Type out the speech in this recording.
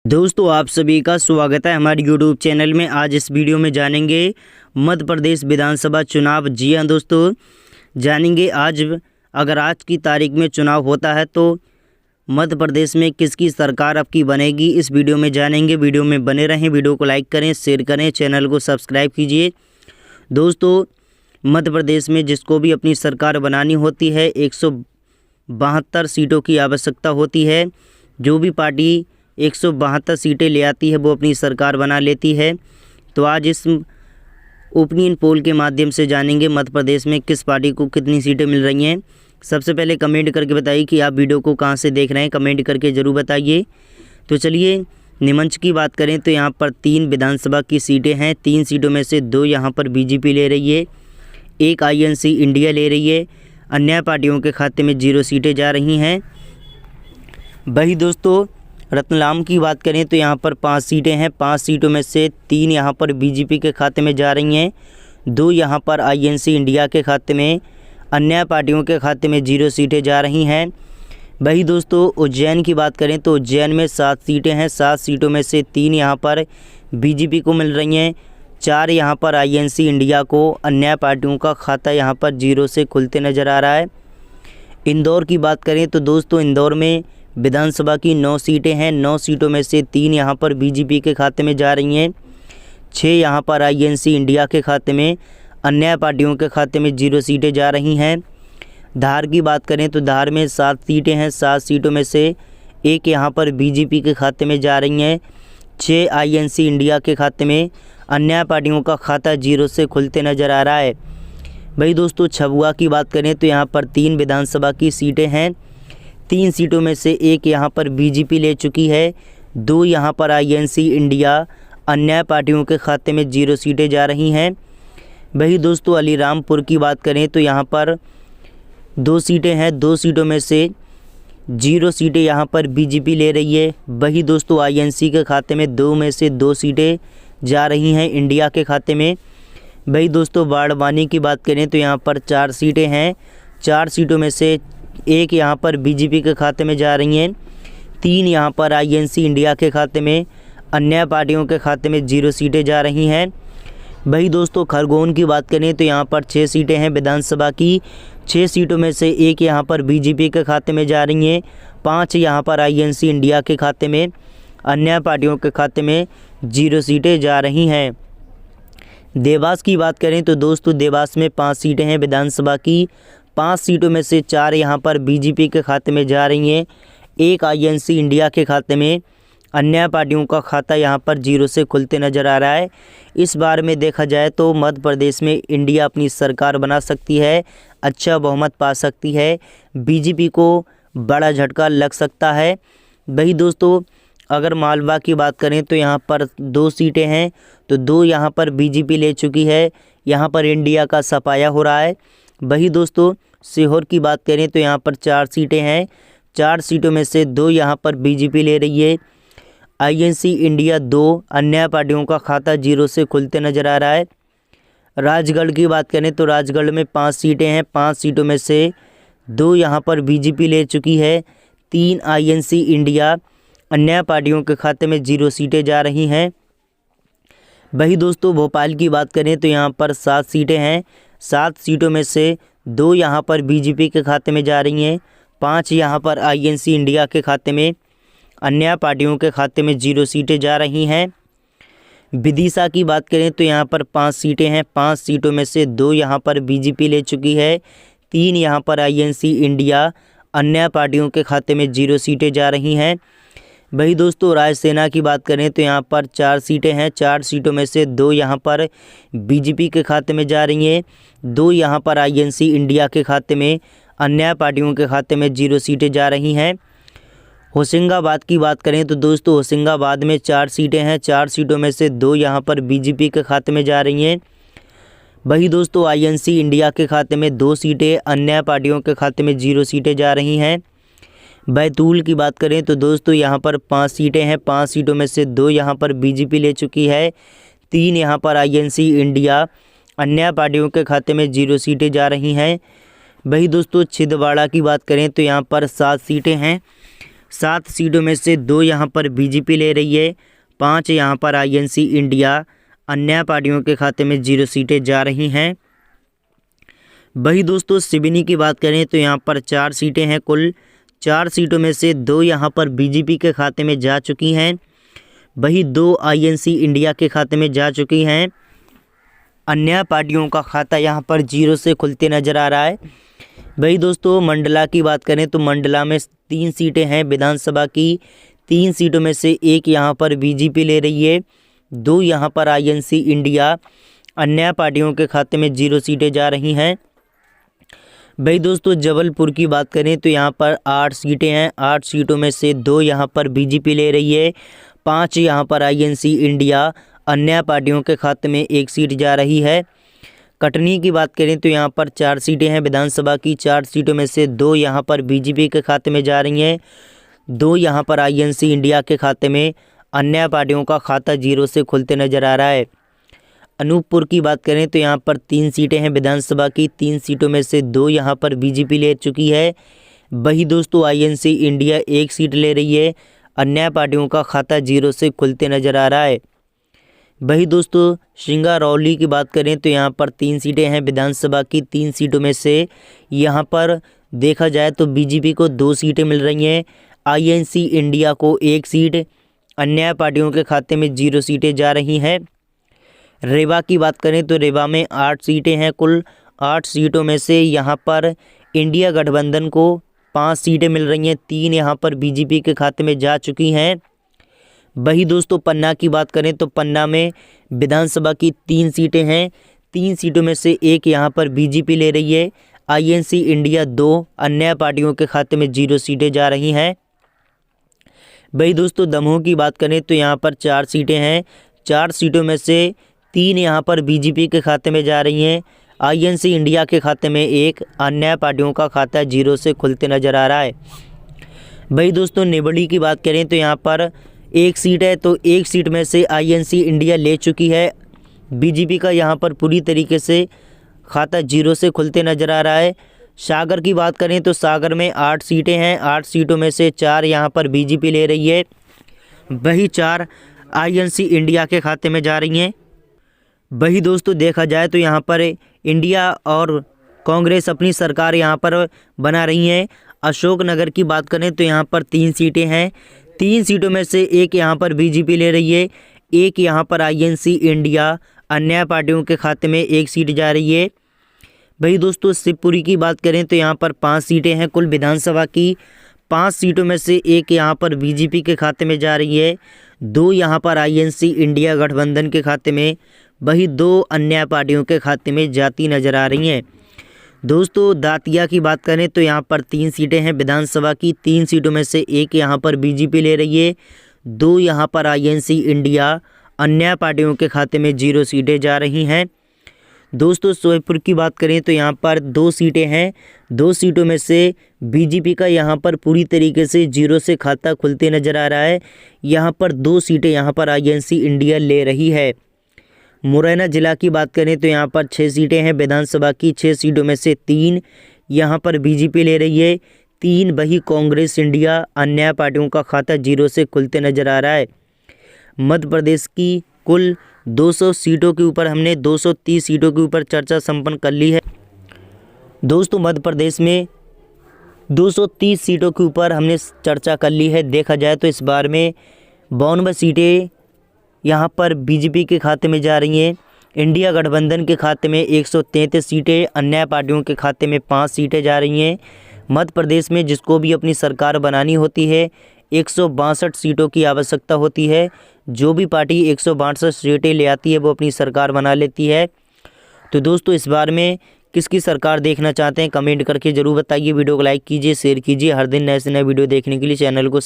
दोस्तों आप सभी का स्वागत है हमारे YouTube चैनल में। आज इस वीडियो में जानेंगे मध्य प्रदेश विधानसभा चुनाव। जी हां दोस्तों, जानेंगे आज अगर आज की तारीख में चुनाव होता है तो मध्य प्रदेश में किसकी सरकार अब की बनेगी, इस वीडियो में जानेंगे। वीडियो में बने रहें, वीडियो को लाइक करें, शेयर करें, चैनल को सब्सक्राइब कीजिए। दोस्तों मध्य प्रदेश में जिसको भी अपनी सरकार बनानी होती है 172 सीटों की आवश्यकता होती है। जो भी पार्टी 172 सीटें ले आती है वो अपनी सरकार बना लेती है। तो आज इस ओपिनियन पोल के माध्यम से जानेंगे मध्य प्रदेश में किस पार्टी को कितनी सीटें मिल रही हैं। सबसे पहले कमेंट करके बताइए कि आप वीडियो को कहां से देख रहे हैं, कमेंट करके ज़रूर बताइए। तो चलिए निमंच की बात करें तो यहाँ पर 3 विधानसभा की सीटें हैं। 3 सीटों में से 2 यहाँ पर बीजेपी ले रही है, 1 INC इंडिया ले रही है। अन्य पार्टियों के खाते में 0 सीटें जा रही हैं। वही दोस्तों रतलाम की बात करें तो यहाँ पर 5 सीटें हैं। 5 सीटों में से 3 यहाँ पर बीजेपी के खाते में जा रही हैं, 2 यहाँ पर INC इंडिया के खाते में, अन्य पार्टियों के खाते में 0 सीटें जा रही हैं। वही दोस्तों उज्जैन की बात करें तो उज्जैन में 7 सीटें हैं। 7 सीटों में से 3 यहाँ पर बीजेपी को मिल रही हैं, 4 यहाँ पर INC इंडिया को, अन्य पार्टियों का खाता यहाँ पर 0 से खुलते नज़र आ रहा है। इंदौर की बात करें तो दोस्तों इंदौर में विधानसभा की 9 सीटें हैं। 9 सीटों में से 3 यहाँ पर बीजेपी के खाते में जा रही हैं, 6 यहाँ पर INC इंडिया के खाते में, अन्य पार्टियों के खाते में 0 सीटें जा रही हैं। धार की बात करें तो धार में 7 सीटें हैं। 7 सीटों में से 1 यहाँ पर बीजेपी के खाते में जा रही हैं, 6 INC इंडिया के खाते में, अन्य पार्टियों का खाता 0 से खुलते नज़र आ रहा है। भाई दोस्तों छबुआ की बात करें तो यहाँ पर 3 विधानसभा की सीटें हैं। 3 सीटों में से 1 यहाँ पर बीजेपी ले चुकी है, 2 यहाँ पर INC इंडिया, अन्य पार्टियों के खाते में 0 सीटें जा रही हैं। वही दोस्तों अलीरामपुर की बात करें तो यहाँ पर 2 सीटें हैं। 2 सीटों में से 0 सीटें यहाँ पर बीजेपी ले रही है। वही दोस्तों INC के खाते में 2 में से 2 सीटें जा रही हैं इंडिया के खाते में। वही दोस्तों बाड़वानी की बात करें तो यहाँ पर 4 सीटें हैं। 4 सीटों में से 1 यहाँ पर बीजेपी के खाते में जा रही हैं, 3 यहाँ पर INC इंडिया के खाते में, अन्य पार्टियों के खाते में 0 सीटें जा रही हैं। वही दोस्तों खरगोन की बात करें तो यहाँ पर 6 सीटें हैं विधानसभा की। 6 सीटों में से 1 यहाँ पर बीजेपी के खाते में जा रही हैं, 5 यहाँ पर INC इंडिया के खाते में, अन्य पार्टियों के खाते में 0 सीटें जा रही हैं। देवास की बात करें तो दोस्तों देवास में 5 सीटें हैं विधानसभा की। 5 सीटों में से 4 यहाँ पर बीजेपी के खाते में जा रही हैं, 1 INC इंडिया के खाते में, अन्य पार्टियों का खाता यहाँ पर 0 से खुलते नज़र आ रहा है। इस बार में देखा जाए तो मध्य प्रदेश में इंडिया अपनी सरकार बना सकती है, अच्छा बहुमत पा सकती है, बीजेपी को बड़ा झटका लग सकता है। वही दोस्तों अगर मालवा की बात करें तो यहाँ पर 2 सीटें हैं, तो 2 यहाँ पर बीजेपी ले चुकी है, यहाँ पर इंडिया का सफाया हो रहा है। वही दोस्तों सीहोर की बात करें तो यहाँ पर 4 सीटें हैं। 4 सीटों में से 2 यहाँ पर बीजेपी ले रही है, INC इंडिया 2, अन्य पार्टियों का खाता 0 से खुलते नज़र आ रहा है। राजगढ़ की बात करें तो राजगढ़ में 5 सीटें हैं। 5 सीटों में से 2 यहाँ पर बीजेपी ले चुकी है, 3 INC इंडिया, अन्य पार्टियों के खाते में 0 सीटें जा रही हैं। वही दोस्तों भोपाल की बात करें तो यहाँ पर 7 सीटें हैं। 7 सीटों में से 2 यहाँ पर बीजेपी के खाते में जा रही हैं, 5 यहाँ पर INC इंडिया के खाते में, अन्य पार्टियों के खाते में 0 सीटें जा रही हैं। विदिशा की बात करें तो यहाँ पर 5 सीटें हैं। 5 सीटों में से 2 यहाँ पर बीजेपी ले चुकी है, 3 यहाँ पर INC इंडिया, अन्य पार्टियों के खाते में 0 सीटें जा रही हैं। वही दोस्तों रायसेना की बात करें तो यहाँ पर 4 सीटें हैं। 4 सीटों में से 2 यहाँ पर बीजेपी के खाते में जा रही हैं, 2 यहाँ पर INC इंडिया के खाते में, अन्य पार्टियों के खाते में 0 सीटें जा रही हैं। होशंगाबाद की बात करें तो दोस्तों होशंगाबाद में 4 सीटें हैं। 4 सीटों में से 2 यहाँ पर बीजेपी के खाते में जा रही हैं। वही दोस्तों INC इंडिया के खाते में 2 सीटें, अन्य पार्टियों के खाते में 0 सीटें जा रही हैं। बैतूल की बात करें तो दोस्तों यहाँ पर 5 सीटें हैं। 5 सीटों में से 2 यहाँ पर बीजेपी ले चुकी है, 3 यहाँ पर INC इंडिया, अन्य पार्टियों के खाते में 0 सीटें जा रही हैं। वही दोस्तों छिंदवाड़ा की बात करें तो यहाँ पर 7 सीटें हैं। 7 सीटों में से 2 यहाँ पर बीजेपी ले रही है, 5 यहाँ पर आईएनसी इंडिया अन्य पार्टियों के खाते में 0 सीटें जा रही हैं। वही दोस्तों सिवनी की बात करें तो यहाँ पर 4 सीटें हैं, कुल 4 सीटों में से 2 यहाँ पर बीजेपी के खाते में जा चुकी हैं, वही 2 आईएनसी इंडिया के खाते में जा चुकी हैं। अन्य पार्टियों का खाता यहाँ पर 0 से खुलते नज़र आ रहा है। वही दोस्तों मंडला की बात करें तो मंडला में 3 सीटें हैं विधानसभा की, 3 सीटों में से 1 यहाँ पर बीजेपी ले रही है, 2 यहाँ पर आईएनसी इंडिया अन्य पार्टियों के खाते में 0 सीटें जा रही हैं। भाई दोस्तों जबलपुर की बात करें तो यहाँ पर 8 सीटें हैं, 8 सीटों में से 2 यहाँ पर बीजेपी ले रही है, 5 यहाँ पर आईएनसी इंडिया अन्य पार्टियों के खाते में 1 सीट जा रही है। कटनी की बात करें तो यहाँ पर 4 सीटें हैं विधानसभा की, 4 सीटों में से 2 यहाँ पर बीजेपी के खाते में जा रही हैं, 2 यहाँ पर आईएनसी इंडिया के खाते में, अन्य पार्टियों का खाता 0 से खुलते नज़र आ रहा है। अनूपपुर की बात करें तो यहाँ पर 3 सीटें हैं विधानसभा की, 3 सीटों में से 2 यहाँ पर बीजेपी ले चुकी है, वही दोस्तों आईएनसी इंडिया 1 सीट ले रही है, अन्य पार्टियों का खाता 0 से खुलते नज़र आ रहा है। वही दोस्तों सिंगारौली की बात करें तो यहाँ पर 3 सीटें हैं विधानसभा की, 3 सीटों में से यहाँ पर देखा जाए तो बीजेपी को 2 सीटें मिल रही हैं, आईएनसी इंडिया को 1 सीट, अन्य पार्टियों के खाते में 0 सीटें जा रही हैं। रेवा की बात करें तो रेवा में 8 सीटें हैं, कुल 8 सीटों में से यहाँ पर इंडिया गठबंधन को 5 सीटें मिल रही हैं, 3 यहाँ पर बीजेपी के खाते में जा चुकी हैं। वही दोस्तों पन्ना की बात करें तो पन्ना में विधानसभा की 3 सीटें हैं, 3 सीटों में से 1 यहाँ पर बीजेपी ले रही है, आईएनसी इंडिया 2 अन्य पार्टियों के खाते में 0 सीटें जा रही हैं। वही दोस्तों दमोह की बात करें तो यहाँ पर 4 सीटें हैं, 4 सीटों में से 3 यहाँ पर बीजेपी के खाते में जा रही हैं, आईएनसी इंडिया के खाते में 1, अन्य पार्टियों का खाता 0 से खुलते नज़र आ रहा है। वही दोस्तों निबड़ी की बात करें तो यहाँ पर 1 सीट है, तो 1 सीट में से आईएनसी इंडिया ले चुकी है, बीजेपी का यहाँ पर पूरी तरीके से खाता 0 से खुलते नज़र आ रहा है। सागर की बात करें तो सागर में 8 सीटें हैं, 8 सीटों में से 4 यहाँ पर बीजेपी ले रही है, वही 4 आईएनसी इंडिया के खाते में जा रही हैं। वही दोस्तों देखा जाए तो यहाँ पर इंडिया और कांग्रेस अपनी सरकार यहाँ पर बना रही हैं। अशोकनगर की बात करें तो यहाँ पर 3 सीटें हैं, 3 सीटों में से 1 यहाँ पर बीजेपी ले रही है, 1 यहाँ पर आईएनसी इंडिया अन्य पार्टियों के खाते में 1 सीट जा रही है। वही दोस्तों शिवपुरी की बात करें तो यहाँ पर 5 सीटें हैं कुल विधानसभा की, 5 सीटों में से 1 यहाँ पर बीजेपी के खाते में जा रही है, 2 यहाँ पर आईएनसी इंडिया गठबंधन के खाते में, वही 2 अन्य पार्टियों के खाते में जाती नज़र आ रही हैं। दोस्तों दातिया की बात करें तो यहाँ पर 3 सीटें हैं विधानसभा की, 3 सीटों में से 1 यहाँ पर बीजेपी ले रही है, 2 यहाँ पर आईएनसी इंडिया अन्य पार्टियों के खाते में 0 सीटें जा रही हैं। दोस्तों सोहेबपुर की बात करें तो यहाँ पर 2 सीटें हैं, 2 सीटों में से बीजेपी का यहाँ पर पूरी तरीके से 0 से खाता खुलते नज़र आ रहा है, यहाँ पर 2 सीटें यहाँ पर आईएनसी इंडिया ले रही है। मुरैना जिला की बात करें तो यहाँ पर 6 सीटें हैं विधानसभा की, 6 सीटों में से 3 यहाँ पर बीजेपी ले रही है, 3 वही कांग्रेस इंडिया अन्य पार्टियों का खाता 0 से खुलते नज़र आ रहा है। मध्य प्रदेश की कुल 200 सीटों के ऊपर हमने 230 सीटों के ऊपर चर्चा संपन्न कर ली है। दोस्तों मध्य प्रदेश में 230 सीटों के ऊपर हमने चर्चा कर ली है। देखा जाए तो इस बार में 52 सीटें यहाँ पर बीजेपी के खाते में जा रही हैं, इंडिया गठबंधन के खाते में 133 सीटें, अन्य पार्टियों के खाते में 5 सीटें जा रही हैं। मध्य प्रदेश में जिसको भी अपनी सरकार बनानी होती है 162 सीटों की आवश्यकता होती है, जो भी पार्टी 162 सीटें ले आती है वो अपनी सरकार बना लेती है। तो दोस्तों इस बार में किसकी सरकार देखना चाहते हैं कमेंट करके ज़रूर बताइए। वीडियो को लाइक कीजिए, शेयर कीजिए। हर दिन नए से नए वीडियो देखने के लिए चैनल को